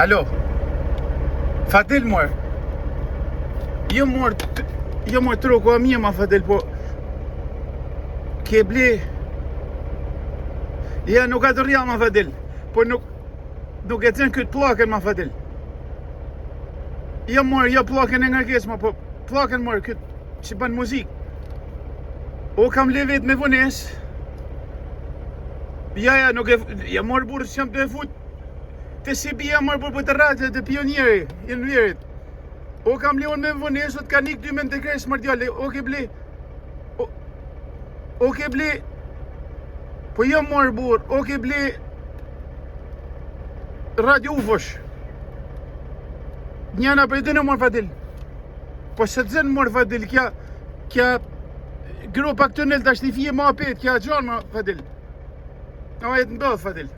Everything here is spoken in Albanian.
Alo. Fadil mor. Jo mor troku a mia ma Fadil, po ke ble. Ja nuk ka të rria ma Fadil, po nuk e cen këtë plakën ma Fadil. Jo mor, jo plakën e ngarkes ma, po plakën mor këtë që bën muzik. O kam le vet me vones. Ja, nuk e... Ja mor burë që jam të e fut të si bia mor burë për të rratët të pionieri, i në vjerit. O kam le unë me vones, o të ka nik 2 men të kresë mardjale, o ke ble... O ke ble... Po jo mor burë, o ke ble... Radio ufosh. Njana për e të në mor Fadil. Po se të zënë mor Fadil, kja... Grupa këtë nëllë të ashtë një fije ma apet, kja gjanë ma Fadil. A jetë në bëllë Fadil.